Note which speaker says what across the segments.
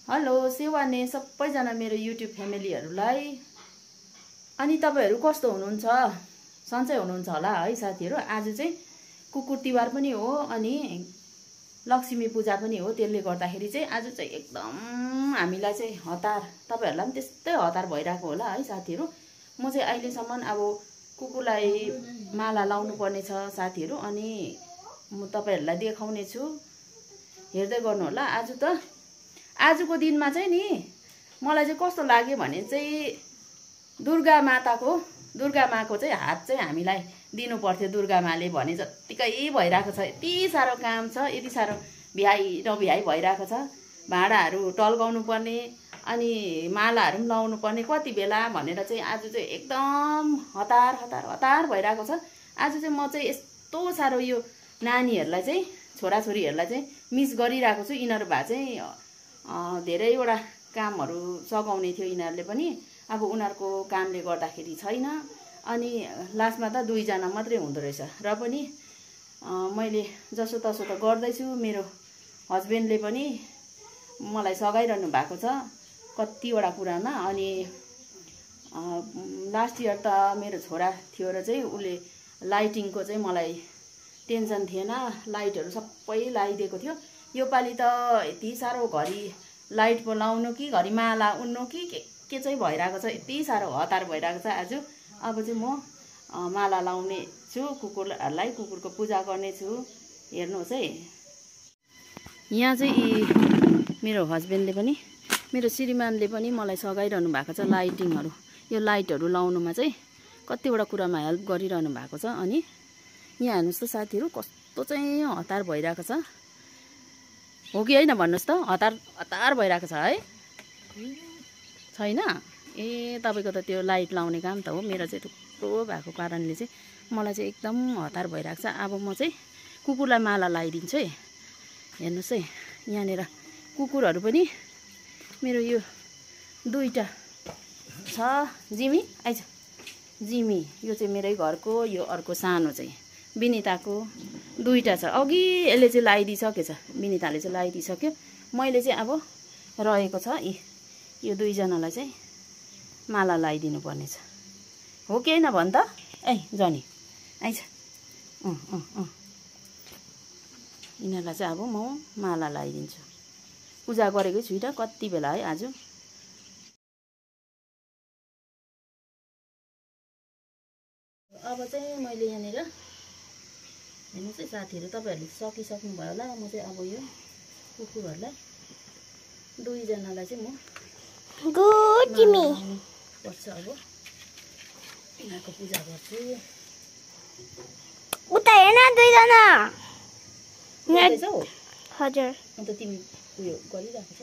Speaker 1: Hello सेवाने सबैजना मेरो YouTube फ्यामिलीहरुलाई अनि तपाईहरु कस्तो हुनुहुन्छ सन्चै हुनुहुन्छ होला है साथीहरु। आज चाहिँ कुकुर तिहार पनि हो अनि लक्ष्मी पूजा पनि हो। त्यसले गर्दाखेरि चाहिँ आज चाहिँ एकदम हामीलाई चाहिँ हतार, तपाईहरुलाई पनि त्यस्तै हतार भइराको होला है साथीहरु। म चाहिँ अहिलेसम्म अब कुकुरलाई माला लाउनु पर्ने छ साथीहरु अनि म तपाईहरुलाई देखाउने छु, हेर्दै गर्नु होला। आजको दिनमा चाहिँ नि मलाई चाहिँ कस्तो लाग्यो भने चाहिँ दुर्गा माको चाहिँ हात चाहिँ हामीलाई दिनु पर्थ्यो। दुर्गा माले भने जत्तिकै भइराको छ, यति सारो काम छ, यति सारो भ्याइ नभ्याइ भइराको छ। भाँडाहरू टल्काउनु पर्ने अनि मालाहरू पनि लाउनु पर्ने कति बेला भनेर चाहिँ आज चाहिँ एकदम हतार भइराको छ। आज चाहिँ म चाहिँ यस्तो सारो यो नानीहरूलाई चाहिँ छोराछोरीहरूलाई चाहिँ मिस गरिरहेको छु। यिनीहरू भए चाहिँ धेरैवटा कामहरू सघाउने थियो यिनीहरूले पनि, अब उनीहरूको कामले गर्दाखेरि छैन अनि लास्टमा त 2 जना मात्रै हुँदो रहेछ। र पनि मैले जसो तसो त गर्दैछु। मेरो हस्बेन्डले पनि मलाई सघाइरहनु भएको छ कतिवटा कुरामा। अनि लास्ट इयर त मेरो छोरा थियो र चाहिँ उसले लाइटिङको चाहिँ मलाई टेन्सन थिएन, लाइटहरू सबै लगाइदिएको थियो। यो पालि त यति सारो घरि लाइट पो लाउनु कि घरि माला उन्नु कि के चाहिँ भइरहेको छ, यति सारो हतार भइरहेको छ आज। अब चाहिँ म माला लाउने छु कुकुरहरूलाई, कुकुरको पूजा गर्ने छु। हेर्नुहोस् है, यहाँ चाहिँ मेरो हस्बेन्डले पनि मेरो श्रीमानले पनि मलाई सघाइरहनु भएको छ लाइटिङहरू। यो लाइटहरू लाउनुमा चाहिँ कतिवटा कुरामा हेल्प गरिरहनु भएको छ। अनि यहाँ हेर्नुहोस् त साथीहरू कस्तो चाहिँ हतार भइरहेको छ, हो कि होइन भन्नुहोस् त? हतार भइरहेको छ है, छैन? ए तपाईको त त्यो लाइट लाउने काम त हो, मेरो चाहिँ थुप्रो भएको कारणले चाहिँ मलाई चाहिँ एकदम हतार भइरहेको छ। अब म चाहिँ कुकुरलाई माला लगाइदिन्छु है। हेर्नुहोस् है, यहाँनिर कुकुरहरू पनि मेरो यो 2टा छ। जिमी आइज, जिमी यो चाहिँ मेरै घरको, यो अर्को सानो चाहिँ विनिताको 2टा छ। अघि यसले चाहिँ लगाइदिइसकेछ, विनिताले चाहिँ लगाइदिइसक्यो। मैले चाहिँ अब रहेको छ यो 2 जनालाई चाहिँ माला लगाइदिनु पर्ने छ, हो कि होइन भन् त? ए जनी आइज, यिनीहरूलाई चाहिँ अब म माला लगाइदिन्छु। पूजा गरेकै छुइनँ कति बेला है आज। अब चाहिँ मैले यहाँनिर हेर्नुहोस् है साथीहरू, तपाईँहरूले सकिसक्नु भयो होला। म चाहिँ अब यो कुकुरहरूलाई 2 जनालाई चाहिँ म पर्छ। अब यिनीहरूको पूजा गर्छु।
Speaker 2: उता हेर्न 2 जना।
Speaker 1: हजुर, अन्त तिमी उयो गरिरहेको छ,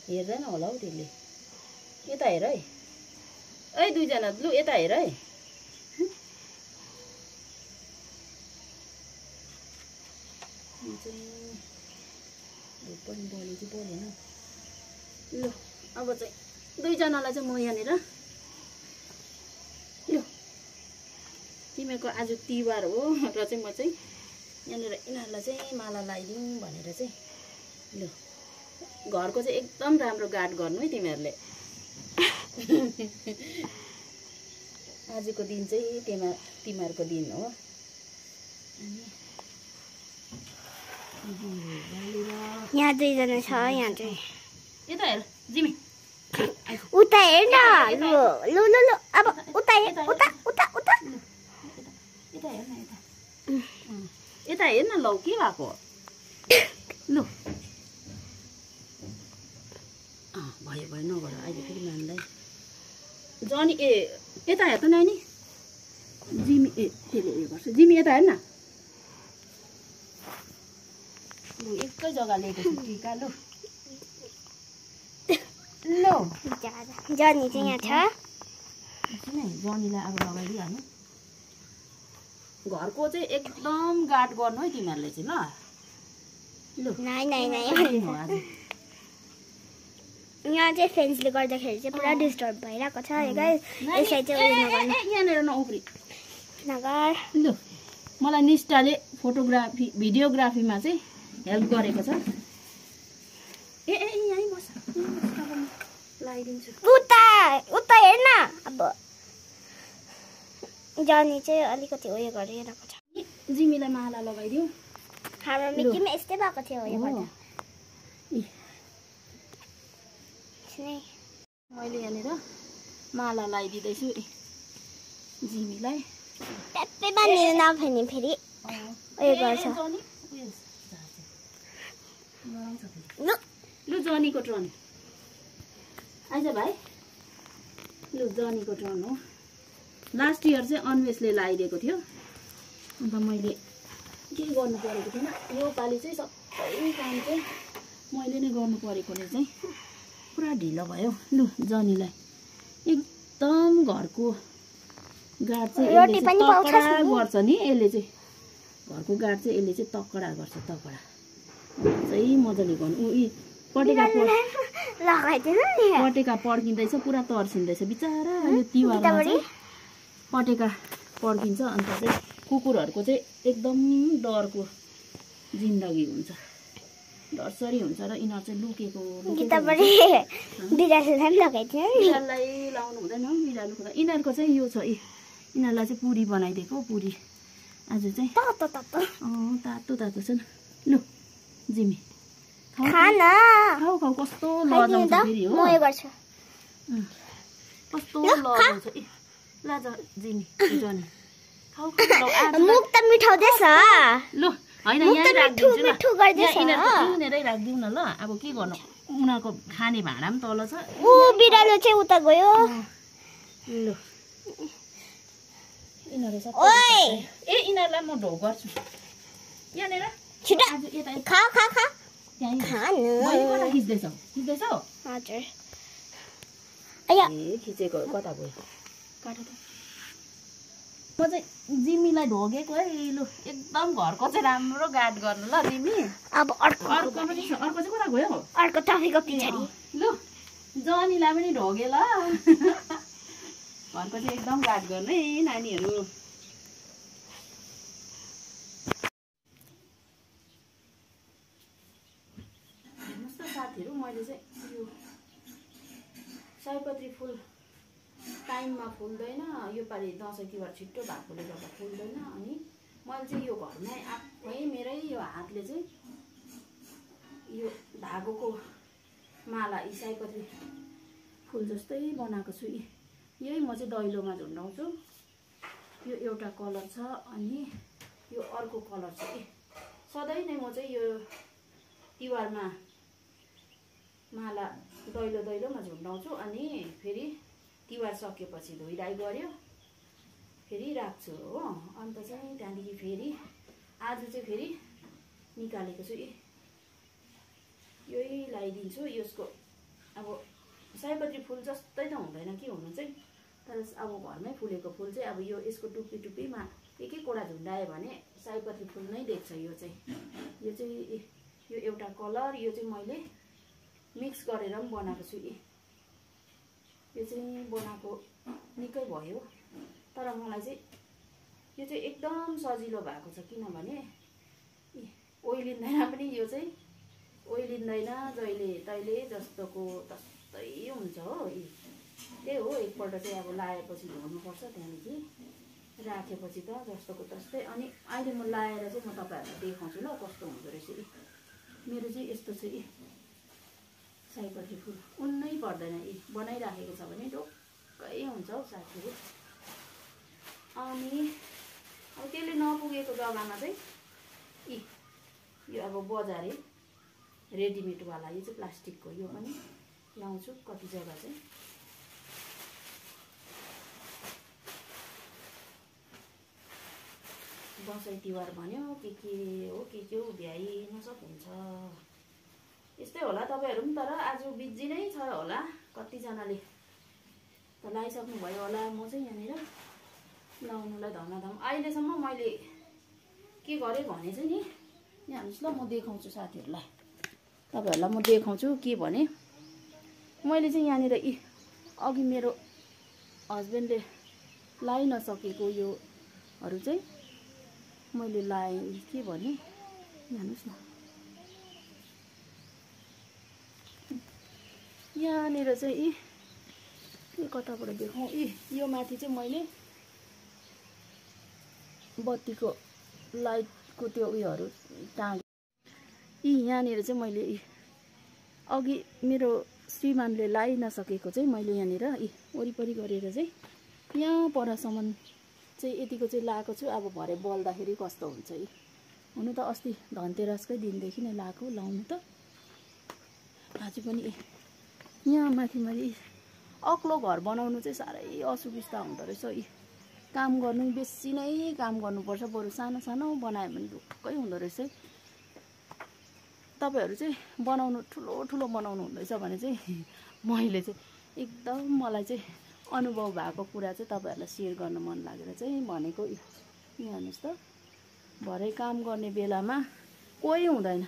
Speaker 1: हेर्दैन होला हौ त्यसले। यता हेर है, ए 2 जना लु यता हेर है। पनि बोल्यो कि बोलेन। लु अब चाहिँ 2 जनालाई चाहिँ म यहाँनिर, लु तिमीहरूको आज तिहार हो र चाहिँ म चाहिँ यहाँनिर यिनीहरूलाई चाहिँ माला लगाइदिउँ भनेर चाहिँ। लु घरको चाहिँ एकदम राम्रो गार्ड गर्नु है तिमीहरूले। आजको दिन चाहिँ तिमीहरूको दिन हो।
Speaker 2: यहाँ 2 जना छ। यहाँ चाहिँ
Speaker 1: यता हेर जिमी,
Speaker 2: उता हेर्न। लु लु लु लु अब उता हेर्न,
Speaker 1: यता हेर्न लौ के भएको। लु भयो नगर अहिले फेरि नानीलाई। जनी ए यता हेर त नानी, जिमी ए त्यसले उयो गर्छ। जिमी यता हेर्न, लु एकै जग्गा लिएको छु टिका। लु लु
Speaker 2: जनी चाहिँ यहाँ छ।
Speaker 1: जनीलाई अब लगाइदिइहाल्नु। घरको चाहिँ एकदम गार्ड गर्नु है तिमीहरूले चाहिँ, ल? लु
Speaker 2: नाइ यहाँ चाहिँ फ्रेन्ड्सले गर्दाखेरि चाहिँ पुरा डिस्टर्ब भइरहेको छ गाइस। यसै चाहिँ उयो नगर्नु,
Speaker 1: यहाँनिर नउफ्री
Speaker 2: नगर।
Speaker 1: लु मलाई निष्ठाले फोटोग्राफी भिडियोग्राफीमा चाहिँ हेल्प गरेको छ। लगाइदिन्छु।
Speaker 2: उता उता हेर्न अब जनी चाहिँ अलिकति उयो गरिरहेको छ।
Speaker 1: जिमीलाई माला लगाइदिऊ।
Speaker 2: हाम्रो मिक्कीमा यस्तै भएको थियो यो गर्दा।
Speaker 1: मैले यहाँनिर माला लगाइदिँदैछु जिमीलाई।
Speaker 2: ट्याप्पै बाँधिनु नभने फेरि उयो गर्छ।
Speaker 1: लु जनीको टर्न आइज भाइ। लु जनीको टर्न हो। लास्ट इयर चाहिँ अन्वेषले लगाइदिएको थियो, अन्त मैले के गर्नु परेको थिएन। योपालि चाहिँ सबै काम चाहिँ मैले नै गर्नु परेकोले चाहिँ पुरा ढिलो भयो। लु जनीलाई एकदम घरको गाड चाहिँ तकडा गर्छ नि यसले चाहिँ। घरको गाड चाहिँ यसले चाहिँ तकडा गर्छ। तकडा चाहिँ मजाले गर्नु। पटेका पड्किँदैछ, पुरा तर्सिँदैछ बिचरा। यो तिहारमा चाहिँ पटेका पड्किन्छ, अन्त चाहिँ कुकुरहरूको चाहिँ एकदम डरको जिन्दगी हुन्छ, डरसरी हुन्छ र यिनीहरू चाहिँ लुकेको। बिरालोलाई लाउनु हुँदैन, बिरालो खुदा। यिनीहरूको चाहिँ यो छ, यिनीहरूलाई चाहिँ पुरी बनाइदिएको। पुरी आज चाहिँ तातो तातो छ। लु जिमी खाऊ खाऊ। कस्तो लजाउँछ फेरि हो, कस्तो लजाउँछ। लाज जिमी जनी खाऊ खाऊ।
Speaker 2: मुख त मिठाउँदैछ।
Speaker 1: लु होइन यहाँ राखिदिन्छु ल, यिनीहरूलाई राखिदिउँ न ल। अब के गर्नु, उनीहरूको खाने भाँडा पनि तल छ।
Speaker 2: बिरालो चाहिँ उता गयो।
Speaker 1: लु यिनीहरू यिनीहरूलाई म ढोक गर्छु यहाँनिर। खिच्दैछौ
Speaker 2: हजुर।
Speaker 1: खिचेको कता गयो काट त। म चाहिँ जिमीलाई ढोगेको है। लु एकदम घरको चाहिँ राम्रो गाड गर्नु ल जिमी।
Speaker 2: अब अर्को
Speaker 1: चाहिँ कता गयो?
Speaker 2: अर्को तपाईँको पछाडि।
Speaker 1: लु जनीलाई पनि ढोगे ल। घरको चाहिँ एकदम गाड गर्नु है नानीहरू। हेर्नुहोस् त साथीहरू, मैले चाहिँ यो सयपत्री फुल टाइममा फुल्दैन। योपालि दसैँ तिहार छिट्टो भएकोले गर्दा फुल्दैन। अनि मैले चाहिँ यो घरमै आफै मेरै यो हातले चाहिँ यो धागोको माला यी सयपत्री फुल जस्तै बनाएको छु। यही म चाहिँ दैलोमा झुन्डाउँछु। यो एउटा कलर छ, अनि यो अर्को कलर छ। सधैँ नै म चाहिँ यो तिहारमा माला दैलोमा झुन्डाउँछु। अनि फेरि तिहार सकेपछि धोइधाइ गऱ्यो फेरि राख्छु हो। अन्त चाहिँ त्यहाँदेखि फेरि आज चाहिँ फेरि निकालेको छु। यही लगाइदिन्छु। यसको अब सयपत्री फुल जस्तै त हुँदैन कि हुनु चाहिँ, तर अब घरमै फुलेको फुल चाहिँ अब यो यसको टुप्पी टुप्पीमा एक एकवटा झुन्डायो भने सयपत्री फुल नै देख्छ। यो चाहिँ यो एउटा कलर, यो चाहिँ मैले मिक्स गरेर पनि बनाएको छु। यो चाहिँ बनाएको निकै भयो, तर मलाई चाहिँ यो चाहिँ एकदम सजिलो भएको छ। किनभने ओइलिँदैन पनि, यो चाहिँ ओइलिँदैन। जहिले तहिले जस्तोको तस्तै हुन्छ हो। त्यही हो, एकपल्ट चाहिँ अब लाएपछि धुनुपर्छ, त्यहाँदेखि राखेपछि त जस्तोको तस्तै। अनि अहिले म लाएर चाहिँ म तपाईँहरूलाई देखाउँछु ल कस्तो हुँदो रहेछ। मेरो चाहिँ यस्तो छ। सयपत्री फुल उन्नै पर्दैन। बनाइराखेको छ भने ढोक्कै हुन्छ हौ साथीहरू। अनि अब त्यसले नपुगेको जग्गामा चाहिँ यो अब बजारे रेडिमेडवाला यो चाहिँ प्लास्टिकको यो पनि लाउँछु कति जग्गा चाहिँ। दसैँ तिहार भन्यो के हो भ्याइ नसक हुन्छ। यस्तै होला तपाईँहरू पनि। तर आज बिजी नै छ होला कतिजनाले त लगाइसक्नु भयो होला। म चाहिँ यहाँनिर लाउनुलाई धमाधम। अहिलेसम्म मैले के गरेँ भने चाहिँ नि, यहाँ हेर्नुहोस् ल, म देखाउँछु साथीहरूलाई। तपाईँहरूलाई म देखाउँछु के भने। मैले चाहिँ यहाँनिर अघि मेरो हस्बेन्डले लगाइ नसकेको योहरू चाहिँ मैले लगाएँ। के भने हेर्नुहोस् न, यहाँनिर चाहिँ कताबाट देखाउँ यो माथि चाहिँ मैले बत्तीको लाइटको त्यो उयोहरू टाँगे यहाँनिर चाहिँ मैले अघि मेरो श्रीमानले लाइ नसकेको चाहिँ मैले यहाँनिर वरिपरि गरेर चाहिँ यहाँ परसम्म चाहिँ यतिको चाहिँ लाएको छु। अब भरे बल्दाखेरि कस्तो हुन्छ हुनु त अस्ति धनतेरसकै दिनदेखि नै लाएको लाउनु त आज पनि यहाँ माथि मैले अग्लो घर बनाउनु चाहिँ साह्रै असुविस्ता हुँदो रहेछ काम गर्नु बेसी नै काम गर्नुपर्छ बरु सानो सानो बनायो भने ढुक्कै हुँदो रहेछ तपाईहरु चाहिँ बनाउनु ठुलो ठुलो बनाउनु हुँदैछ भने चाहिँ मैले चाहिँ एकदम मलाई चाहिँ अनुभव भएको कुरा चाहिँ तपाईहरुलाई शेयर गर्न मन लागेर चाहिँ भनेको यहाँ हेर्नुस् त भरे काम गर्ने बेलामा कोही हुँदैन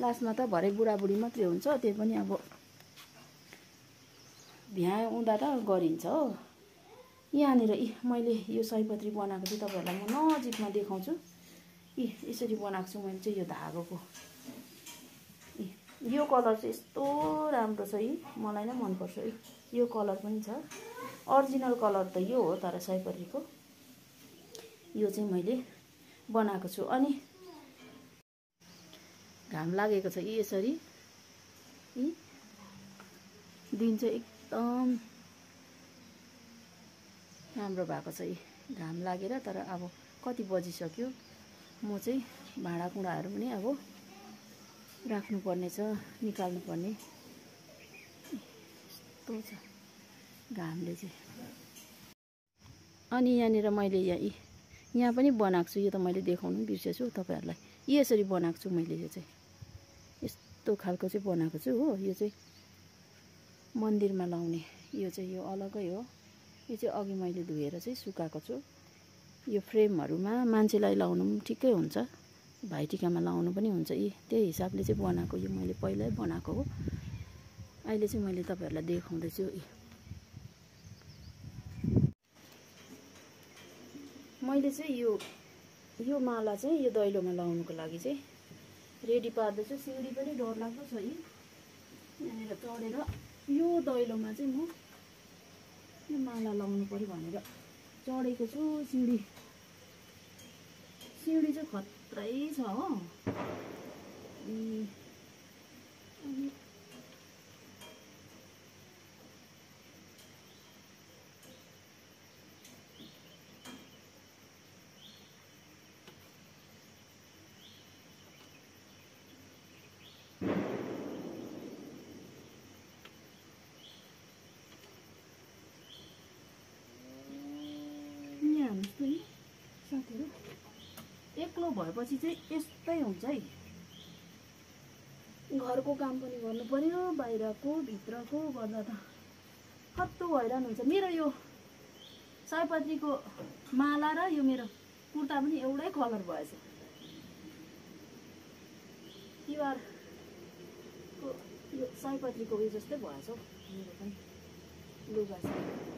Speaker 1: लास्टमा त भरे बुढाबुढी मात्रै हुन्छ त्यो पनि अब भ्याए उदा त गरिन्छ हो। यहाँनिर मैले यो सयपत्री बनाएको चाहिँ तपाईहरुलाई म नजिकमा देखाउँछु यसरी बनाएको छु मैले चाहिँ यो धागोको यो कलर चाहिँ यस्तो राम्रो छ मलाई नै मन पर्छ यो कलर पनि छ ओरिजिनल कलर त यो हो तर सयपत्रीको यो चाहिँ मैले बनाएको छु। अनि घाम लागेको छ यसरी दिन चाहिँ एकदम राम्रो भएको छ घाम लागेर तर अब कति बजिसक्यो म चाहिँ भाँडाकुँडाहरू पनि अब राख्नु पर्ने छ निकाल्नु पर्ने यस्तो छ घामले चाहिँ। अनि यहाँनिर मैले यहाँ पनि बनाएको छु यो त मैले देखाउनु पनि बिर्सेछु तपाईहरुलाई यसरी बनाएको छु मैले यो चाहिँ यस्तो खालको चाहिँ बनाएको छु हो। यो चाहिँ मन्दिरमा लाउने यो चाहिँ यो अलगै हो यो चाहिँ अघि मैले धुएर चाहिँ सुकाएको छु यो फ्रेमहरुमा मान्छेलाई लाउनु पनि ठिकै हुन्छ भाइटिकामा लाउनु पनि हुन्छ त्यही हिसाबले चाहिँ बनाएको यो मैले पहिल्यै बनाएको हो। अहिले चाहिँ मैले तपाईहरुलाई देखाउँदै छु मैले चाहिँ यो माला चाहिँ यो दैलोमा लाउनुको लागि चाहिँ रेडी पार्दै छु। सिँढी पनि डरलाग्दो छ यहाँनिर चढेर यो दैलोमा चाहिँ म यो माला लाउनु पर्यो भनेर चढेको छु। सिँढी चाहिँ खत्रै छ हो। साथीहरु एक्लो भएपछि चाहिँ यस्तै हुन्छ घरको काम पनि गर्नु पर्यो बाहिरको भित्रको गर्दा त कस्तो हैरान हुन्छ। मेरो यो सयपत्रीको माला र यो मेरो कुर्ता पनि एउटै कलर भएछ तिहारको यो सयपत्रीको उयो जस्तै भएछ हौ मेरो पनि लुगा चाहिँ।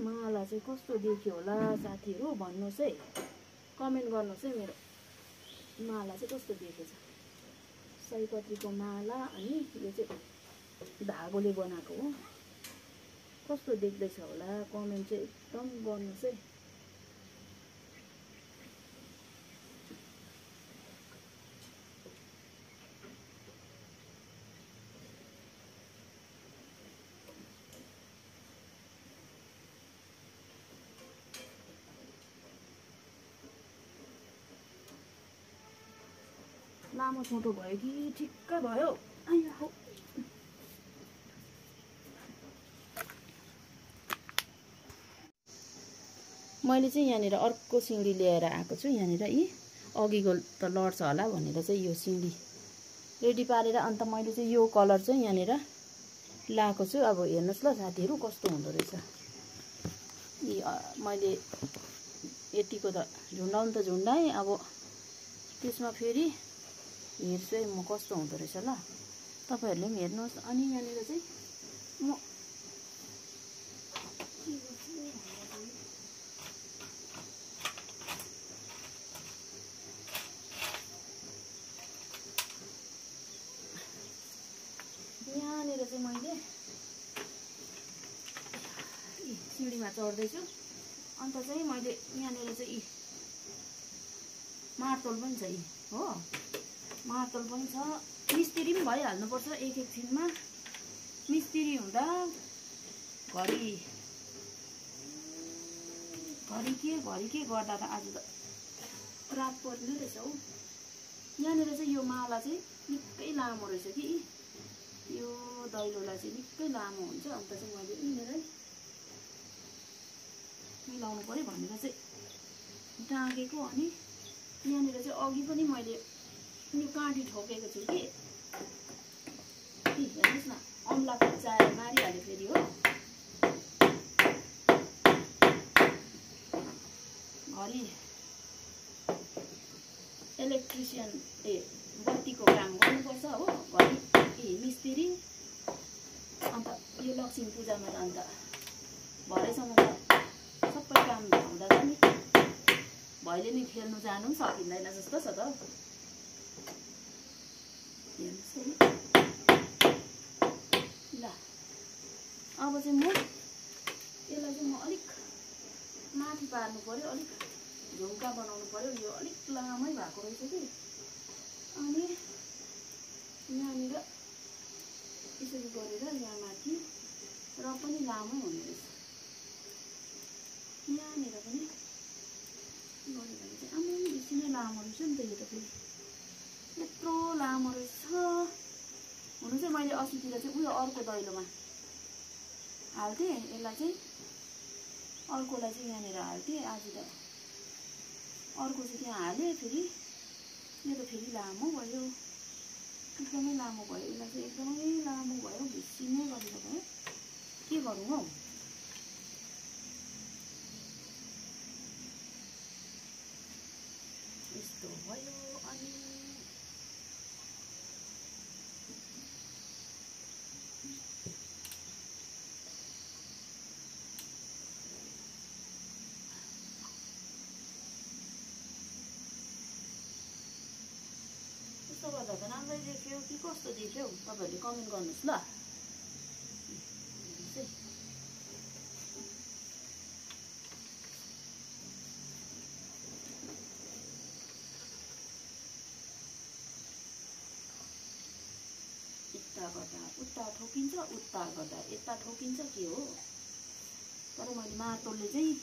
Speaker 1: माला चाहिँ कस्तो देख्यो होला साथीहरु भन्नुस् है कमेन्ट गर्नुस् है मेरो माला चाहिँ कस्तो देखेछ सयपत्रीको माला अनि यो चाहिँ धागोले बनाएको हो कस्तो देख्दैछ होला कमेन्ट चाहिँ एकदम गर्नुस् है। लामो छोटो भयो कि ठिक्क भयो मैले चाहिँ यहाँनिर अर्को सिँढी ल्याएर आएको छु। यहाँनिर अघिको त लड्छ होला भनेर चाहिँ यो सिँढी रेडी पारेर अन्त मैले चाहिँ यो कलर चाहिँ यहाँनिर लाएको छु। अब हेर्नुस् ल साथीहरु कस्तो हुँदो रहेछ मैले यतिको त झुन्डाउनु त झुन्डाएँ। अब त्यसमा फेरि हेर्छु है म कस्तो हुँदो रहेछ ल, तपाईँहरूले पनि हेर्नुहोस्। अनि यहाँनिर चाहिँ म यहाँनिर चाहिँ मैले सिँढीमा चढ्दैछु। अन्त चाहिँ मैले यहाँनिर चाहिँ मार्तोल पनि छ, हो मार्तोल पनि छ। मिस्त्री पनि भइहाल्नुपर्छ एकछिनमा। मिस्त्री हुँदा घरि के गर्दा त आज त रात पर्ने रहेछ हौ। यहाँनिर चाहिँ यो माला चाहिँ निकै लामो रहेछ कि, यो दैलोलाई चाहिँ निकै लामो हुन्छ। अन्त चाहिँ मैले यिनीहरू मिलाउनु पर्यो भनेर चाहिँ टाँगेको। अनि यहाँनिर चाहिँ अघि पनि मैले यो काँटी ठोकेको छु कि, हेर्नुहोस् न, अम्ला कुचाएर मारिहाल्यो फेरि हो। घरि इलेक्ट्रिसियन बत्तीको काम गर्नुपर्छ हो, घरि मिस्त्री। अन्त यो लक्ष्मी पूजामा त अन्त भरेसम्म त सबै काम हुँदा छ नि, भैलेनी खेल्नु जानु पनि सकिँदैन जस्तो छ त। हेर्नुहोस् है ल, अब चाहिँ म यसलाई चाहिँ म अलिक माथि पार्नु पर्यो, अलिक झुम्का बनाउनु पर्यो। यो अलिक लामै भएको रहेछ कि, अनि यहाँनिर यसरी गरेर यहाँ माथि र पनि लामै हुने रहेछ। यहाँनिर पनि गऱ्यो भने चाहिँ आमै बेसी नै लामो रहेछ नि त। यो त फेरि यत्रो लामो रहेछ। हुनु चाहिँ मैले अस्तितिर चाहिँ उयो अर्को दैलोमा हाल्थेँ, यसलाई चाहिँ अर्कोलाई चाहिँ यहाँनिर हाल्थेँ। आज त अर्को चाहिँ त्यहाँ हालेँ। फेरि यो त फेरि लामो भयो, एकदमै लामो भयो। यसलाई चाहिँ एकदमै लामो भयो, बेसी नै गरेर भयो। के गरौँ हौ, यस्तो भयो। अनि यस्तो गर्दा त राम्रै देख्यो कि कस्तो देख्यो तपाईँहरूले कमेन्ट गर्नुहोस् ल। यता गर्दा उता ठोकिन्छ, उता गर्दा यता ठोकिन्छ, के हो। तर मैले मार्तोलले चाहिँ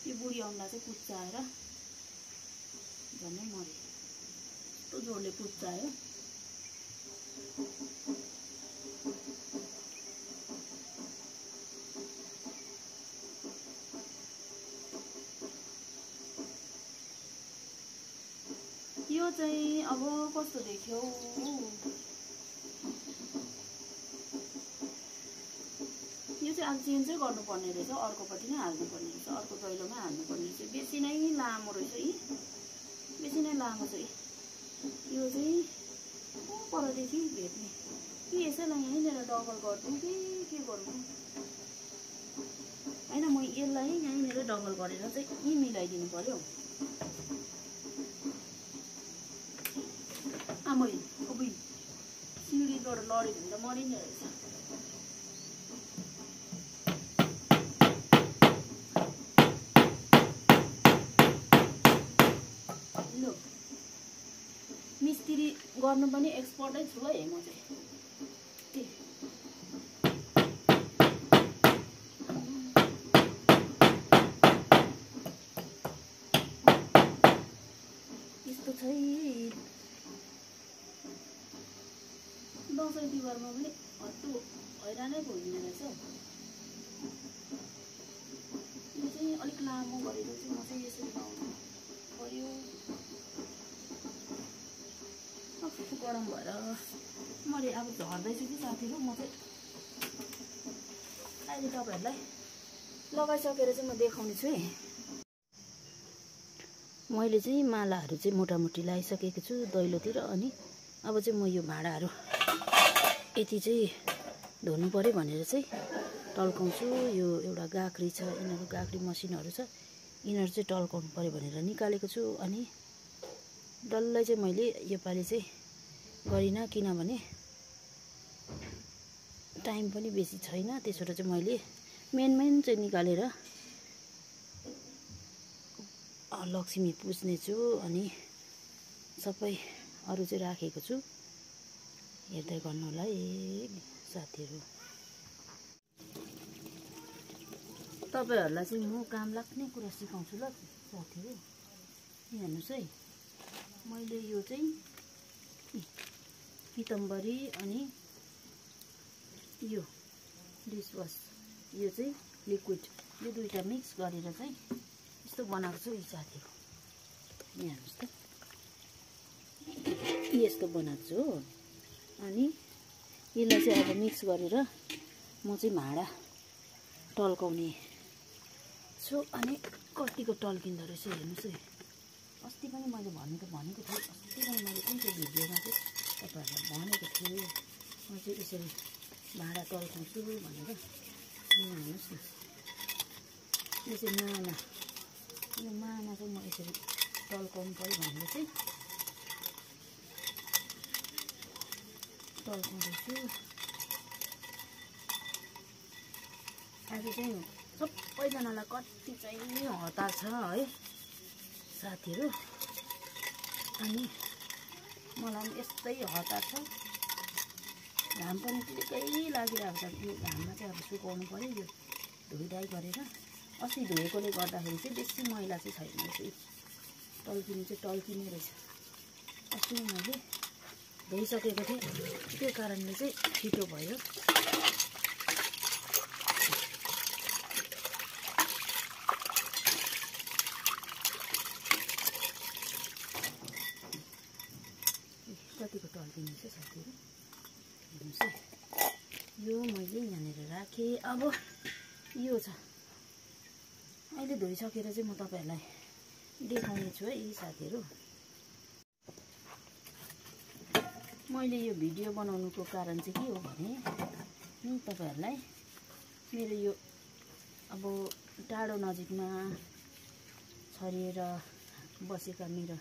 Speaker 1: यो बुढी औँला चाहिँ कुच्चाएर झन्डै मऱ्यो, यस्तो जोडले कुच्चायो। यो चाहिँ अब कस्तो देख्यो, यो चाहिँ अब चेन्जै गर्नुपर्ने रहेछ, अर्कोपट्टि नै हाल्नुपर्ने रहेछ, अर्को दैलोमा हाल्नुपर्ने रहेछ। बेसी नै लामो रहेछ, बेसी नै लामो छ। यो चाहिँ परदेखि भेट्ने कि यसैलाई यहीँनिर डबल गरिदिउँ कि के गर्नु होइन। म यसलाई यहीँनिर डबल गरेर चाहिँ यहीँ मिलाइदिनु पर्यो। आमै अब सिँढीबाट लड्यो भने त मरिने रहेछ। लु, मिस्त्री गर्नु पनि एक्सपर्टै छु है म चाहिँ। यस्तो चाहिँ दसैँ तिहारमा पनि हत्तु हैरानै भइदिने रहेछ। यो चाहिँ अलिक लामो गरेर चाहिँ म चाहिँ यसरी लाउनु पर्यो। गरम भएर मैले अब झर्दैछु कि साथीहरू। म चाहिँ अहिले तपाईँहरूलाई लगाइसकेर चाहिँ म देखाउने छु है। मैले चाहिँ मालाहरू चाहिँ मोटामोटी लगाइसकेको छु दैलोतिर। अनि अब चाहिँ म यो भाँडाहरू यति चाहिँ धुनु पर्यो भनेर चाहिँ टल्काउँछु। यो एउटा गाग्री छ, यिनीहरू गाग्री मसिनहरू छ, यिनीहरू चाहिँ टल्काउनु पर्यो भनेर निकालेको छु। अनि डल्लै चाहिँ मैले योपालि चाहिँ गरिनँ, किनभने टाइम पनि बेसी छैन। त्यसबाट चाहिँ मैले मेन चाहिँ निकालेर लक्ष्मी पुज्ने छु। अनि सबै अरू चाहिँ राखेको छु, हेर्दै गर्नु होला है साथीहरू। तपाईँहरूलाई चाहिँ म काम लाग्ने कुरा सिकाउँछु ल साथीहरू। हेर्नुहोस् है, मैले यो चाहिँ पितम्बरी अनि यो डिसवास, यो चाहिँ लिक्विड, यो दुईटा मिक्स गरेर चाहिँ यस्तो बनाएको छु यी साथीहरू। यहाँ हेर्नुहोस् त, यस्तो बनाएको छु हो। अनि यसलाई चाहिँ अब मिक्स गरेर म चाहिँ भाँडा टल्काउने छु। अनि कतिको टल्किँदो रहेछ हेर्नुहोस् है। अस्ति पनि मैले भनेको थिएँ, अस्ति पनि मैले कुन चाहिँ भिडियोमा चाहिँ तपाईँहरूलाई भनेको थिएँ म चाहिँ यसरी भाँडा टल्काउँछु भनेर। हेर्नुहोस् न, यो चाहिँ यो माना चाहिँ म यसरी टल्काउनु पर्यो भनेर चाहिँ टल्काउँदैछु। आज चाहिँ सबैजनालाई कति चाहिँ हतार छ है साथीहरू। अनि मलाई पनि यस्तै हतार छ। घाम पनि टिकै लागिरहेको छ। यो घाममा चाहिँ अब सुकाउनु पर्यो यो धोइधाइ गरेर। अस्ति धोएकोले गर्दाखेरि चाहिँ बेसी मैला चाहिँ छैन रहेछ, टल्किनु चाहिँ टल्किने रहेछ। अस्ति मैले धोइसकेको थिएँ, त्यो कारणले चाहिँ छिटो भयो। कतिको टल्किने चाहिँ साथीहरू हेर्नुहोस् है। यो मैले यहाँनिर राखेँ। अब यो छ, अहिले धोइसकेर चाहिँ म तपाईँहरूलाई देखाउने छु है यी साथीहरू। मैले यो भिडियो बनाउनुको कारण चाहिँ के हो भने तपाईँहरूलाई मेरो यो अब टाढो नजिकमा छरिएर बसेका मेरो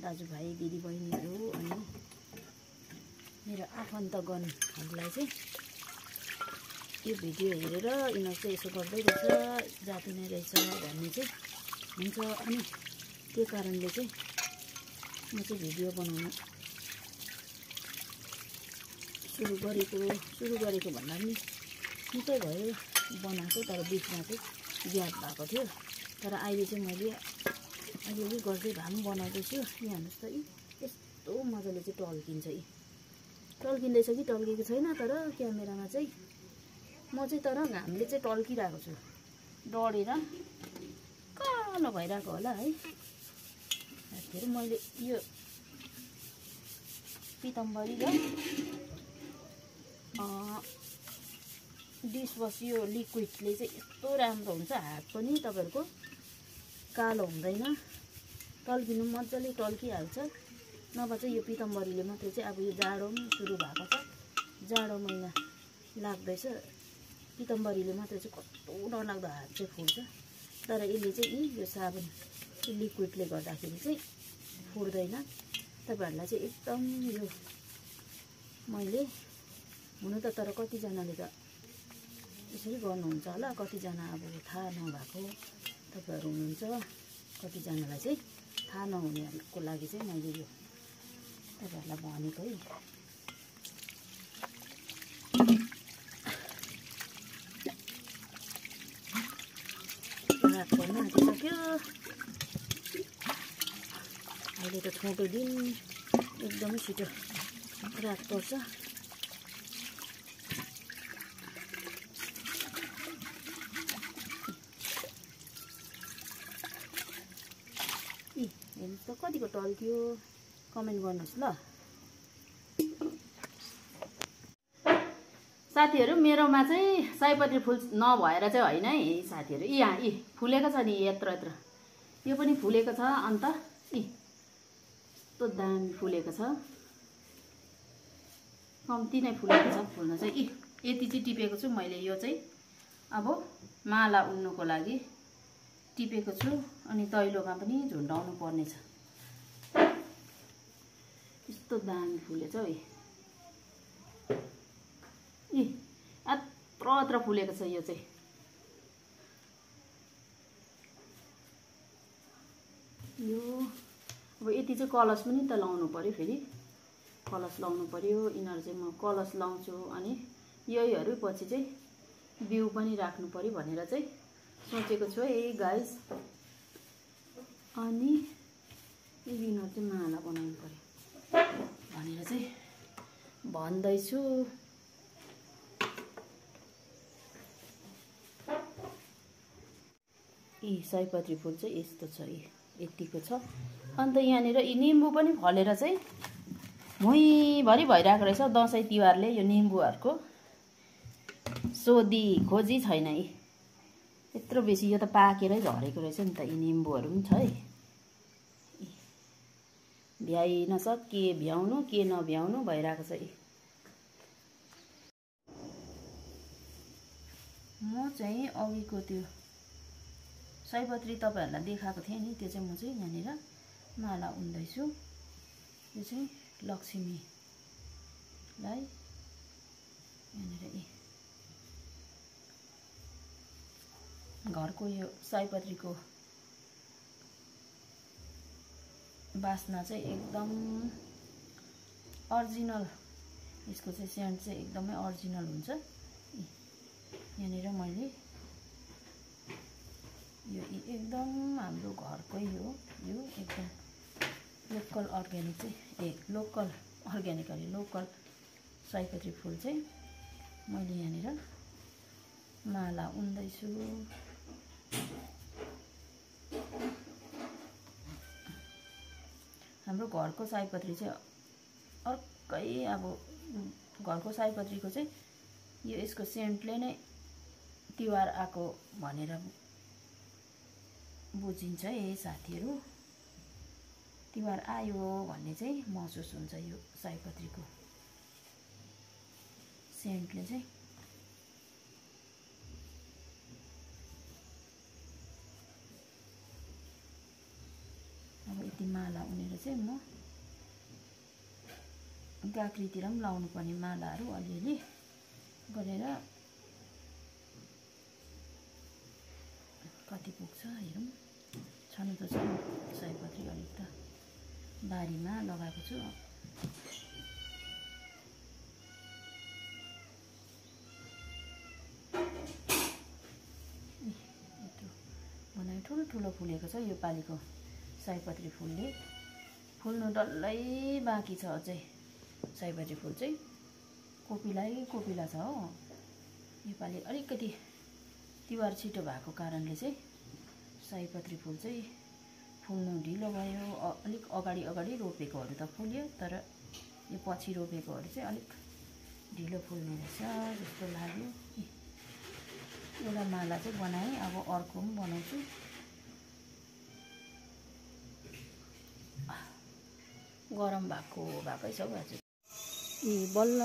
Speaker 1: दाजुभाइ दिदीबहिनीहरू अनि मेरो आफन्तगणहरूलाई चाहिँ यो भिडियो हेरेर यिनीहरू चाहिँ यसो गर्दै रहेछ, जाति नै रहेछ भन्ने चाहिँ हुन्छ। अनि त्यो कारणले चाहिँ म चाहिँ भिडियो बनाउनु सुरु गरेको भन्दा पनि निकै भयो बनाएको, तर बिचमा चाहिँ ग्याप भएको थियो। तर अहिले चाहिँ मैले अलिअलि गर्दै भए पनि बनाउँदैछु। यहाँ हेर्नुहोस् त, यस्तो मजाले चाहिँ टल्किन्छ। टल्किँदैछ कि टल्केको छैन, तर क्यामेरामा चाहिँ म चाहिँ तर घामले चाहिँ टल्किरहेको छु, डढेर कालो भइरहेको होला है साथीहरू। मैले यो पितम्बरी र डिसवास यो लिक्विडले चाहिँ यस्तो राम्रो हुन्छ। हात पनि तपाईँहरूको कालो हुँदैन, टल्किनु मजाले टल्किहाल्छ। नभए चाहिँ यो पितम्बरीले मात्रै चाहिँ अब यो जाडो पनि सुरु भएको छ, जाडो महिना लाग्दैछ, पितम्बरीले मात्रै चाहिँ कस्तो डरलाग्दो हात चाहिँ फुल्छ। तर यसले चाहिँ यो साबुन लिक्विडले गर्दाखेरि चाहिँ फुट्दैन। तपाईँहरूलाई चाहिँ एकदम यो मैले हुनु त, तर कतिजनाले त यसरी गर्नुहुन्छ होला, कतिजना अब थाहा नभएको तपाईँहरू हुनुहुन्छ, कतिजनालाई चाहिँ थाहा नहुनेहरूको लागि चाहिँ मैले यो तपाईँहरूलाई भनेको है। रात पर्न आँटिसक्यो। अहिले त छोटो दिन, एकदमै छिटो रात पर्छ। हेर्नुहोस् त कतिको टल्कियो, कमेन्ट गर्नुहोस् ल साथीहरू मेरोमा चाहिँ सयपत्री फुल नभएर चाहिँ होइन है साथीहरू। यहाँ फुलेको छ नि यत्रो यत्रो, यो पनि फुलेको छ। अन्त यस्तो दामी फुलेको छ, कम्ती नै फुलेको छ। फुल्न चाहिँ यति चाहिँ टिपेको छु मैले। यो चाहिँ अब माला उन्नुको लागि टिपेको छु। अनि तैलोमा पनि झुन्डाउनु पर्ने छ। यस्तो दामी फुलेछ है। यत्रो यत्रो फुलेको छ यो चाहिँ। यो अब यति चाहिँ कलश पनि त लाउनु पर्यो, फेरि कलश लाउनु पर्यो। यिनीहरू चाहिँ म कलश लाउँछु अनि यहीहरू पछि चाहिँ बिउ पनि राख्नु पर्यो भनेर चाहिँ सोचेको छु है गाइस। अनि यिनीहरू चाहिँ माला बनाउनु पर्यो भनेर चाहिँ भन्दैछु। सयपत्री फुल चाहिँ यस्तो छ, यतिको छ। अन्त यहाँनिर निम्बु पनि फलेर चाहिँ भुइँभरि भइरहेको रहेछ। दसैँ तिहारले यो निम्बुहरूको सोधी खोजी छैन है, यत्रो बेसी। यो त पाकेरै झरेको रहेछ नि त। यी निम्बुहरू पनि छ है। भ्याइ नसक के भ्याउनु के नभ्याउनु भइरहेको छ। म चाहिँ अघिको त्यो सयपत्री तपाईँहरूलाई देखाएको थिएँ नि, त्यो चाहिँ म चाहिँ यहाँनिर माला उन्दैछु। यो चाहिँ लक्ष्मीलाई यहाँनिर घरको यो सयपत्रीको बास्ना चाहिँ एकदम अरिजिनल, यसको चाहिँ सेन्ट चाहिँ एकदमै अरिजिनल हुन्छ। यहाँनिर मैले यो एकदम हाम्रो घरकै हो। यो एकदम लोकल अर्ग्यानिक चाहिँ लोकल अर्ग्यानिक अनि लोकल सयपत्री फुल चाहिँ मैले यहाँनिर माला उन्दैछु। हाम्रो घरको सयपत्री चाहिँ अर्कै। अब घरको सयपत्रीको चाहिँ यो यसको सेन्टले नै तिहार आएको भनेर बुझिन्छ है साथीहरू। तिहार आयो भन्ने चाहिँ महसुस हुन्छ यो सयपत्रीको सेन्टले चाहिँ। अब यति माला उनेर चाहिँ म गाग्रीतिर पनि लाउनु पर्ने मालाहरू अलिअलि गरेर कति पुग्छ हेरौँ। छनु त छ सयपत्री, अलिक त बारीमा लगाएको छु। यत्रो बनाइ ठुलो फुलेको छ यो पालिको सयपत्री फुलले। फुल्नु डल्लै बाँकी छ अझै। सयपत्री फुल चाहिँ कोपिला छ हो। योपालि अलिकति तिहार छिटो भएको कारणले चाहिँ सयपत्री फुल चाहिँ फुल्नु ढिलो भयो। अलिक अगाडि रोपेकोहरू त फुल्यो, तर यो पछि रोपेकोहरू चाहिँ अलिक ढिलो फुल्ने रहेछ जस्तो लाग्यो। एउटा माला चाहिँ बनाएँ, अब अर्को पनि बनाउँछु। गरम भएकै छ हौ आज। बल्ल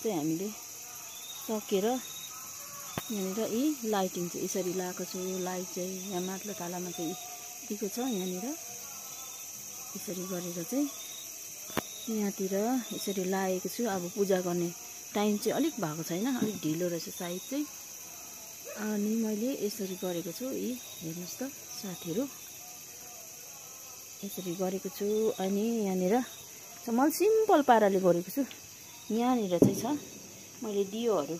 Speaker 1: चाहिँ हामीले सकेर यहाँनिर लाइटिङ चाहिँ यसरी लगाएको छु। लाइट चाहिँ यहाँ माथिल्लो तालामा चाहिँ दिएको छ। यहाँनिर यसरी गरेर चाहिँ यहाँतिर यसरी लगाएको छु। अब पूजा गर्ने टाइम चाहिँ अलिक भएको छैन, अलिक ढिलो रहेछ सायद चाहिँ। अनि मैले यसरी गरेको छु। हेर्नुहोस् त साथीहरू, यसरी गरेको छु। अनि यहाँनिर मैले सिम्पल पाराले गरेको छु। यहाँनिर चाहिँ छ मैले दियोहरू,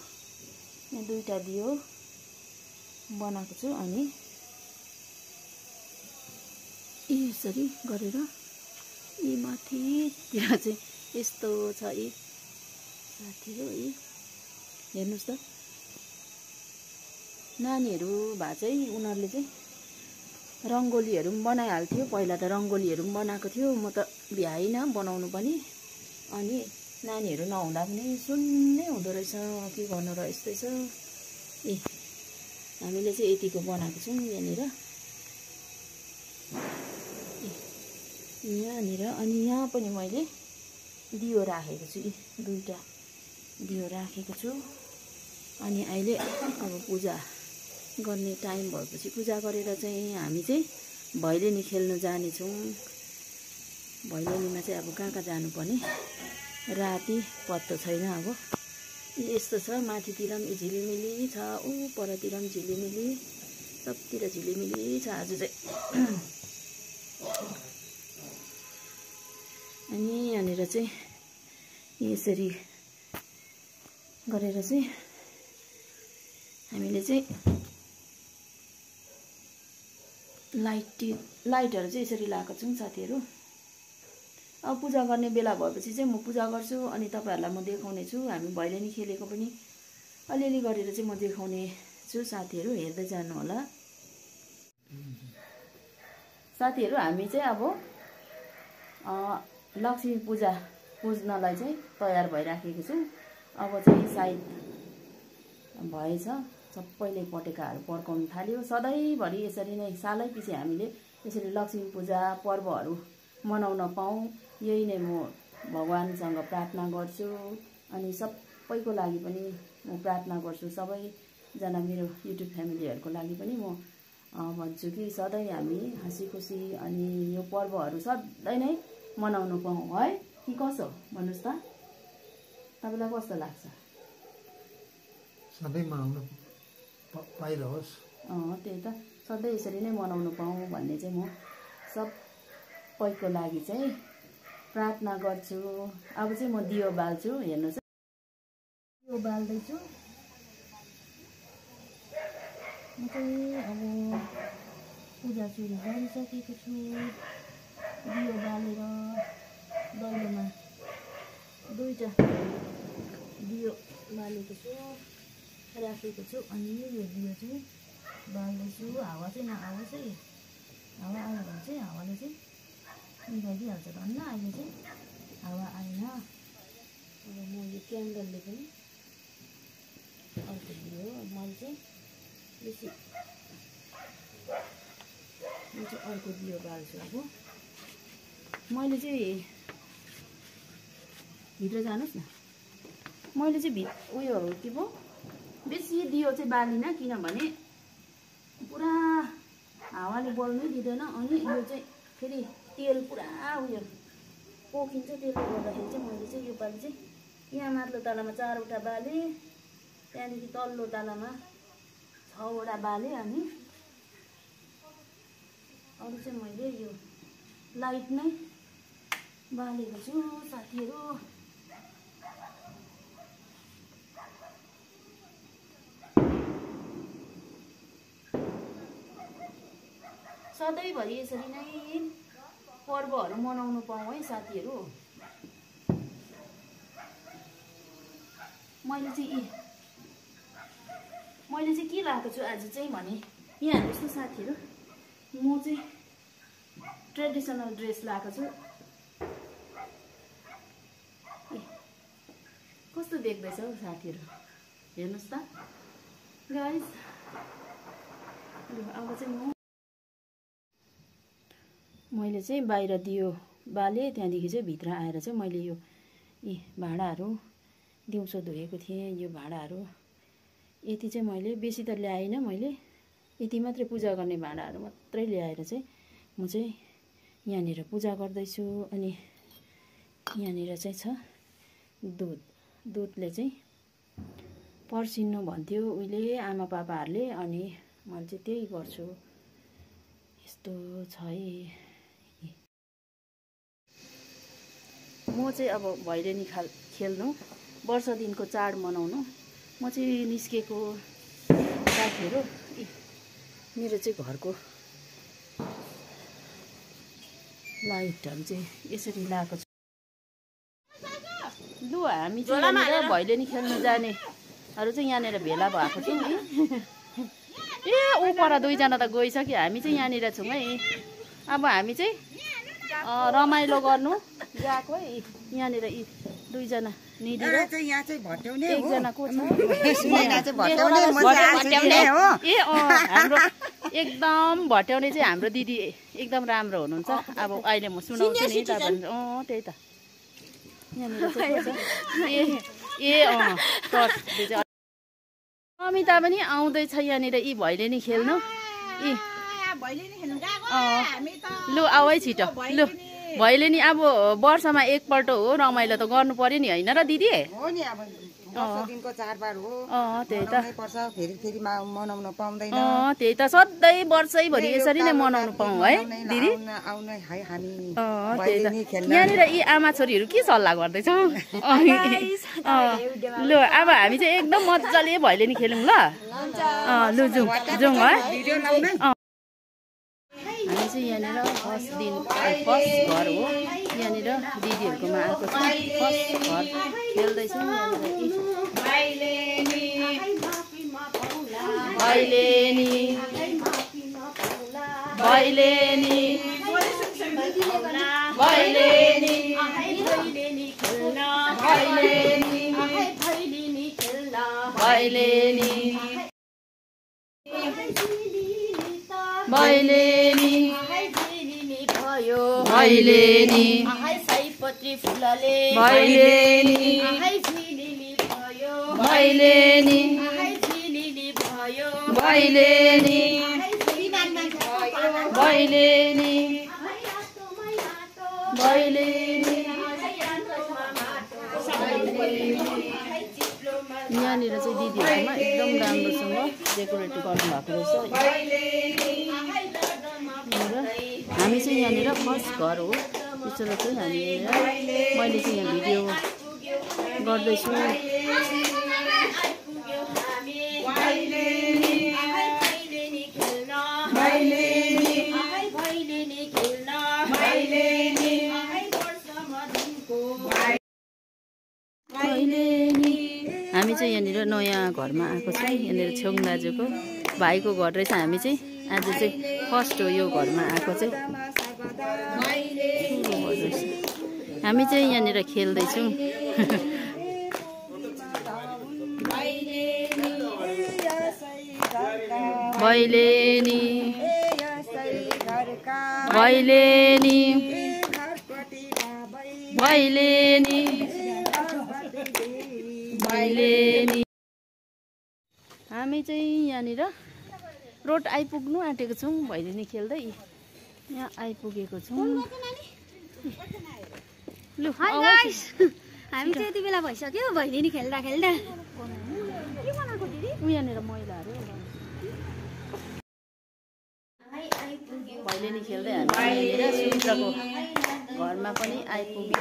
Speaker 1: यहाँ दुईटा दियो बनाएको छु। अनि यसरी गरेर माथितिर चाहिँ यस्तो छ साथीहरू। हेर्नुहोस् त, नानीहरू भए चाहिँ उनीहरूले चाहिँ रङ्गोलीहरू पनि बनाइहाल्थ्यो। पहिला त रङ्गोलीहरू पनि बनाएको थियो, म त भ्याइनँ बनाउनु पनि। अनि नानीहरू नहुँदा पनि सुन्नै हुँदो रहेछ के गर्नु र यस्तै छ ए हामीले चाहिँ यतिको बनाएको छौँ यहाँनिर यहाँनिर अनि यहाँ पनि मैले दियो राखेको छु दुईटा दियो राखेको छु अनि अहिले अब पूजा गर्ने टाइम भएपछि पूजा गरेर चाहिँ हामी चाहिँ भैलेनी खेल्न जानेछौँ भैलेनीमा चाहिँ अब कहाँ जानुपर्ने राति पत्तो छैन अब यस्तो छ माथितिर पनि झिलिमिली छ ऊ परतिर पनि झिलिमिली सबतिर झिलिमिली छ आज चाहिँ अनि यहाँनिर चाहिँ यसरी गरेर चाहिँ हामीले चाहिँ लाइटहरू चाहिँ यसरी लगाएको छौँ साथीहरू अब पूजा गर्ने बेला भएपछि चाहिँ म पूजा गर्छु अनि तपाईहरुलाई म देखाउने छु हामी भैलेनी खेलेको पनि अलिअलि गरेर चाहिँ म देखाउने छु साथीहरू हेर्दै जानु होला साथीहरू हामी चाहिँ अब लक्ष्मी पूजा पुज्नलाई चाहिँ तयार भइराखेको छु अब चाहिँ सायद भएछ सबैले पटेकाहरू पड्काउन थाल्यो सधैँभरि यसरी नै सालैपछि हामीले यसरी लक्ष्मी पूजा पर्वहरू मनाउन पाऊँ यही नै म भगवानसँग प्रार्थना गर्छु अनि सबैको लागि पनि म प्रार्थना गर्छु सबैजना मेरो युट्युब फ्यामिलीहरूको लागि पनि म भन्छु कि सधैँ हामी हाँसी खुसी अनि यो पर्वहरू सधैँ नै मनाउन पाऊँ है कि कसो भन्नुस् त तपाईलाई कस्तो लाग्छ
Speaker 3: सधैँ मनाउन पाइरहोस्
Speaker 1: त्यही त सधैँ यसरी नै मनाउन पाऊँ भन्ने चाहिँ म सबैको लागि चाहिँ प्रार्थना गर्छु अब चाहिँ म दियो बाल्छु हेर्नुस् दियो बाल्दैछु म चाहिँ अब पूजा सुरु गरिसकेको छु दियो बालेर दैलोमा दुईटा दियो बालेको छु राखेको छु अनि यो दियो चाहिँ बाल्दैछु हावा चाहिँ नआओस् है हावा आयो भने चाहिँ हावाले चाहिँ निभाइदिइहाल्छ धन्न अहिले चाहिँ हावा आएन अब म यो क्यान्डलले पनि अर्को दियो मैले चाहिँ बेसी म चाहिँ अर्को दियो बाल्छु अब मैले चाहिँ भित्र जानुहोस् न मैले चाहिँ उयो के पो बेसी दियो चाहिँ बालिनँ किनभने पुरा हावाले बल्नै दिँदैन अनि यो चाहिँ फेरि तेल पुरा उयो पोखिन्छ त्यसले गर्दाखेरि चाहिँ मैले चाहिँ योपालि चाहिँ यहाँ माथिल्लो तलामा 4वटा बाले त्यहाँदेखि तल्लो तलामा 6वटा बाले अनि अरू चाहिँ मैले यो लाइट नै बालेको छु साथीहरू सधैँभरि यसरी नै पर्वहरू मनाउनु पाऊँ है साथीहरू मैले चाहिँ के लगाएको छु आज चाहिँ भने यहाँ हेर्नुहोस् न साथीहरू म चाहिँ ट्रेडिसनल ड्रेस लगाएको छु कस्तो देख्दैछ हौ साथीहरू हेर्नुहोस् त गाइस अब चाहिँ मैले चाहिँ बाहिर दियो बाले त्यहाँदेखि चाहिँ भित्र आएर चाहिँ मैले यो भाँडाहरू दिउँसो धोएको थिएँ यो भाँडाहरू यति चाहिँ मैले बेसी त ल्याइनँ मैले यति मात्रै पूजा गर्ने भाँडाहरू मात्रै ल्याएर चाहिँ म चाहिँ यहाँनिर पूजा गर्दैछु अनि यहाँनिर चाहिँ छ दुधले चाहिँ पर्सिन्नु भन्थ्यो उहिले आमा पापाहरूले अनि मैले चाहिँ त्यही गर्छु यस्तो छ है म चाहिँ अब भैलेनी खेल्नु वर्ष दिनको चाड मनाउनु म चाहिँ निस्केको साथीहरू मेरो चाहिँ घरको लाइटहरू चाहिँ यसरी लगाएको छ लु हामी चाहिँ यहाँनिर भैलेनी खेल्नु जानेहरू चाहिँ यहाँनिर भेला भएको छौँ नि ए ऊ पर दुईजना त गइसक्यो हामी चाहिँ यहाँनिर छौँ है अब हामी चाहिँ रमाइलो गर्नु गएको है यहाँनिर दुईजना निडी र
Speaker 4: यहाँ चाहिँ भट्याउने हो
Speaker 1: एकजना को छ
Speaker 4: सुनेना चाहिँ भट्याउने म चाहिँ भट्याउने हो
Speaker 1: ए हाम्रो एकदम भट्याउने चाहिँ हाम्रो दिदी एकदम राम्रो हुनुहुन्छ अब अहिले म सुनाउँछु नि तपाईहरु त्यही त यहाँनिर चाहिँ अमिता पनि आउँदैछ यहाँनिर यी भैलेनी खेल्नु यी लु आऊ है छिटो लु भैलेनी अब वर्षमा एकपल्ट हो रमाइलो त गर्नु पर्यो नि होइन र दिदी
Speaker 4: हो नि अब 10 दिनको चाडबाड हो
Speaker 1: त्यही त
Speaker 4: पर्छ फेरि मनाउन पाउँदैन
Speaker 1: त्यही त सधैँ वर्षैभरि यसरी नै मनाउनु पाऊँ है दिदी
Speaker 4: आउने है हामी
Speaker 1: त्यही त यहाँनिर यी आमा छोरीहरू के सल्लाह गर्दैछौ लु अब हामी चाहिँ एकदम मजाले भैलेनी खेलौँ ल लु जाउँ है हामी चाहिँ यहाँनिर फर्स्ट घर हो यहाँनिर दिदीहरूकोमा आएको छ फर्स्ट घर खेल्दैछौँ भैलेनी सयपत्री फुलले भैलेनी भैलेनी भैलेनी भैलेनी भैलेनी यहाँनिर चाहिँ दिदीहरूमा एकदम राम्रोसँग डेकोरेट गर्नुभएको रहेछ हामी चाहिँ यहाँनिर फर्स्ट घर हो त्यसो चाहिँ हामी मैले चाहिँ यहाँ भिडियो गर्दैछु हामी चाहिँ यहाँनिर नयाँ घरमा आएको छ यहाँनिर छेउङ दाजुको भाइको घर रहेछ हामी चाहिँ आज चाहिँ फर्स्ट हो यो घरमा आएको चाहिँ हामी चाहिँ यहाँनिर खेल्दैछौँ भैलेनी भैलेनी भैलेनी भैलेनी हामी चाहिँ यहाँनिर रोड आइपुग्नु आँटेको छौँ भैलेनी खेल्दै यहाँ आइपुगेको छौँ लु
Speaker 2: हामी चाहिँ यति बेला भइसक्यो भैलेनी खेल्दा खेल्दा
Speaker 1: यहाँनिर महिलाहरू भैलेनी खेल्दै हामी यहाँनिर सुमित्राको घरमा पनि आइपुग्यो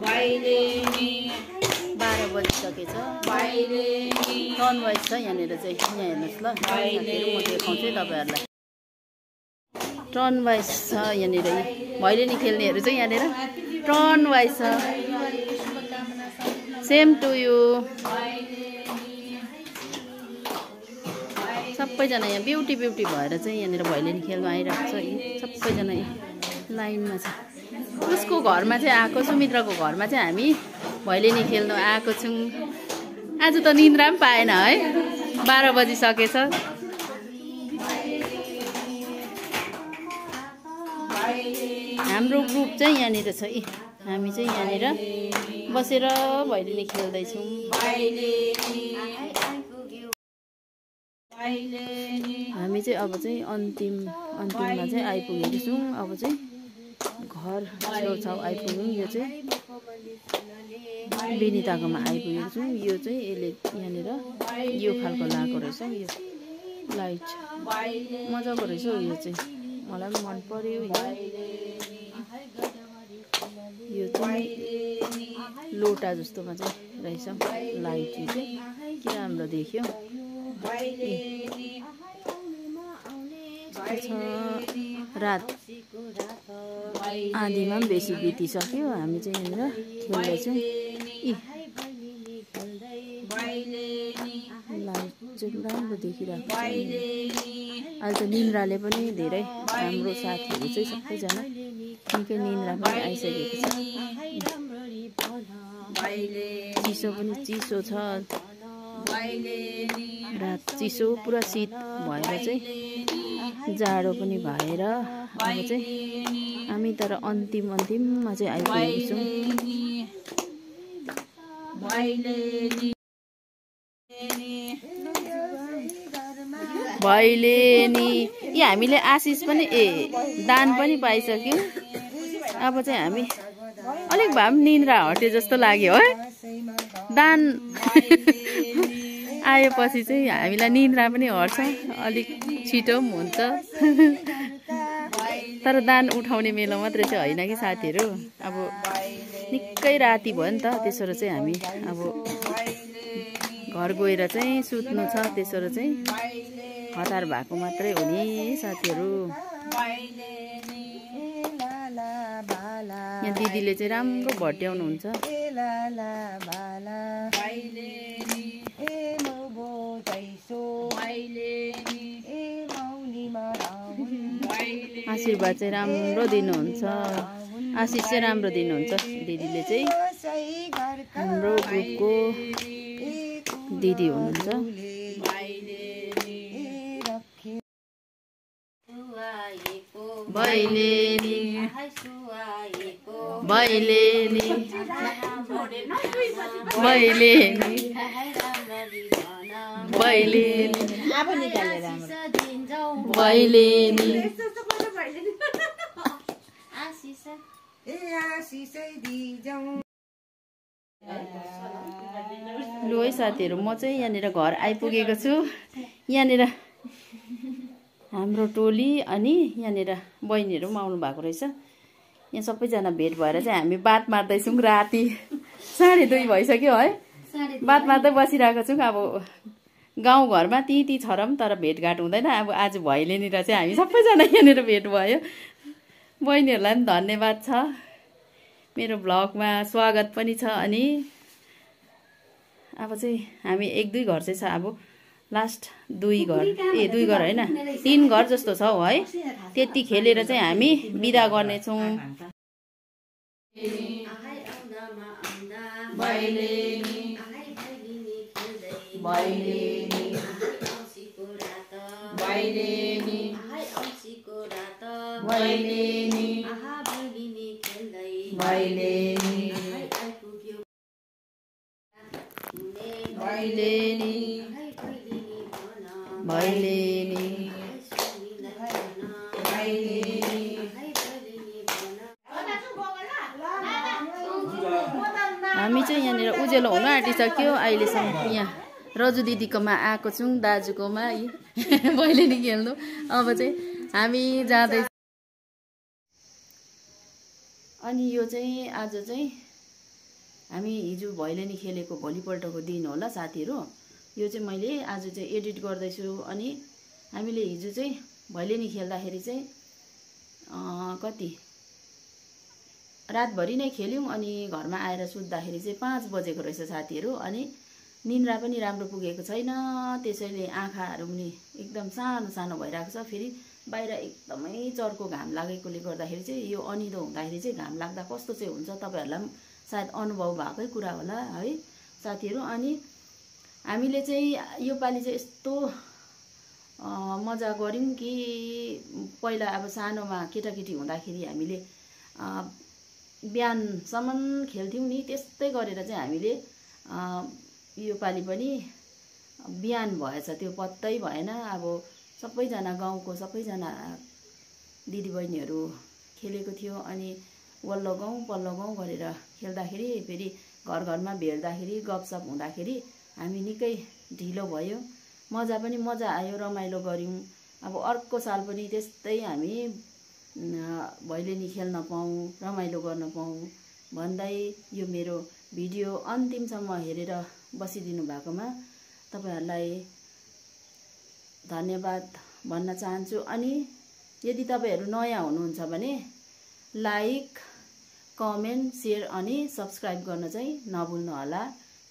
Speaker 1: भैलेनी 12 बजिसकेछ टर्न वाइज छ यहाँनिर चाहिँ यहाँ हेर्नुहोस् ल फेरि म देखाउँछु तपाईँहरूलाई टर्न वाइज छ यहाँनिर भैलेनी खेल्नेहरू चाहिँ यहाँनिर टर्न वाइज छ सेम टु यु सबैजना यहाँ ब्युटी भएर चाहिँ यहाँनिर भैलेनी खेल्नु आइरहेको छ सबैजना लाइनमा छ उसको घरमा चाहिँ आएको सुमित्राको घरमा चाहिँ हामी भैलेनी खेल्नु आएको छौँ आज त निन्द्रा पनि पाएन है 12 बजिसकेछ हाम्रो ग्रुप चाहिँ यहाँनिर छ हामी चाहिँ यहाँनिर बसेर भैलेनी खेल्दैछौँ हामी चाहिँ अब चाहिँ अन्तिममा चाहिँ आइपुगेको छौँ अब चाहिँ घर छेउछाउ आइपुग्यौँ यो चाहिँ बेनिताकोमा आइपुगेको छौँ यो चाहिँ यसले यहाँनिर यो खालको लगाएको रहेछ यो लाइट मजाको रहेछ यो चाहिँ मलाई पनि मन पर्यो यो चाहिँ लोटा जस्तोमा चाहिँ रहेछ लाइट यो चाहिँ के राम्रो देख्यो रात आँधीमा पनि बेसी बितिसक्यो हामी चाहिँ यहाँनिर खेल्दैछौँ लाइट चाहिँ राम्रो देखिरहेको छ। अहिले त निन्द्राले पनि धेरै हाम्रो साथीहरू चाहिँ सबैजना निकै निन्द्रा पनि आइसकेको छ। चिसो पनि चिसो छ, रात चिसो पुरा शीत भएर चाहिँ जाडो पनि भएर अब चाहिँ हामी तर अन्तिममा चाहिँ आइपुगेको छौँ। भैलेनी यहाँ हामीले आशिष पनि दान पनि पाइसक्यौँ। अब चाहिँ हामी अलिक भए पनि निन्द्रा हट्यो जस्तो लाग्यो है। दान आएपछि चाहिँ हामीलाई निन्द्रा पनि हट्छ, अलिक छिटो पनि हुन्छ। तर दान उठाउने बेला मात्रै चाहिँ होइन कि साथीहरू, अब निकै राति भयो नि त, त्यसो चाहिँ हामी अब घर गएर चाहिँ सुत्नु छ, त्यसो चाहिँ हतार भएको मात्रै हो नि साथीहरू। यहाँ दिदीले चाहिँ राम्रो भट्याउनुहुन्छ। आशीर्वाद चाहिँ राम्रो दिनुहुन्छ, आशिष चाहिँ राम्रो दिनुहुन्छ दिदीले चाहिँ। हाम्रो ग्रुपको दिदी हुनुहुन्छ। भैलेनी भैलेनी भैलेनी भैलेनी भैलेनी लु है साथीहरू, म चाहिँ यहाँनिर घर आइपुगेको छु। यहाँनिर हाम्रो टोली अनि यहाँनिर बहिनीहरू पनि आउनु भएको रहेछ। यहाँ सबैजना भेट भएर चाहिँ हामी बात मार्दैछौँ। राति 2:30 भइसक्यो है, बात मार्दै बसिरहेको छौँ। अब गाउँघरमा ती छरौँ तर भेटघाट हुँदैन। अब आज भैलेनीर चाहिँ हामी सबैजना यहाँनिर भेट भयो। बहिनीहरूलाई पनि धन्यवाद छ, मेरो भ्लगमा स्वागत पनि छ। अनि अब चाहिँ हामी 1-2 घर चाहिँ छ, अब लास्ट 2 घर 2 घर होइन 3 घर जस्तो छ है। त्यति खेलेर चाहिँ हामी बिदा गर्नेछौँ। हामी चाहिँ यहाँनिर उज्यालो हुन आँटिसक्यो। अहिलेसम्म यहाँ रजु दिदीकोमा आएको छौँ, दाजुकोमा भैलेनी खेल्नु। अब चाहिँ हामी जाँदैछौँ। अनि यो चाहिँ आज चाहिँ हामी हिजो भैलेनी खेलेको भोलिपल्टको दिन होला साथीहरू। यो चाहिँ मैले आज चाहिँ एडिट गर्दैछु। अनि हामीले हिजो चाहिँ भैलेनी खेल्दाखेरि चाहिँ कति रातभरि नै खेल्यौँ। अनि घरमा आएर सुत्दाखेरि चाहिँ 5 बजेको रहेछ साथीहरू। अनि निन्द्रा पनि राम्रो पुगेको छैन, त्यसैले आँखाहरू पनि एकदम सानो सानो भइरहेको छ। फेरि बाहिर एकदमै चर्को घाम लागेकोले गर्दाखेरि चाहिँ यो अनिदो हुँदाखेरि चाहिँ घाम लाग्दा कस्तो चाहिँ हुन्छ तपाईँहरूलाई पनि सायद अनुभव भएकै कुरा होला है साथीहरू। अनि हामीले चाहिँ यो पालि चाहिँ यस्तो मजा गऱ्यौँ कि पहिला अब सानोमा केटाकेटी हुँदाखेरि हामीले बिहानसम्म खेल्थ्यौँ नि, त्यस्तै गरेर चाहिँ हामीले यो पालि पनि बिहान भएछ, त्यो पत्तै भएन। अब सबैजना गाउँको सबैजना दिदीबहिनीहरू खेलेको थियो। अनि वल्लो गाउँ पल्लो गाउँ गरेर खेल्दाखेरि फेरि घर घरमा भेट्दाखेरि गफसफ हुँदाखेरि हामी निकै ढिलो भयो। मजा पनि मजा आयो, रमाइलो गऱ्यौँ। अब अर्को साल पनि त्यस्तै हामी भैलेनी खेल्न पाऊँ, रमाइलो गर्न पाऊँ भन्दै यो मेरो भिडियो अन्तिमसम्म हेरेर बसिदिनु भएकोमा तपाईहरूलाई धन्यवाद भन्न चाहन्छु। अनि यदि तपाईहरू नयाँ हुनुहुन्छ भने लाइक, कमेन्ट, सेयर अनि सब्सक्राइब गर्न चाहिँ नभुल्नु होला।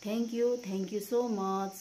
Speaker 1: Thank you so much.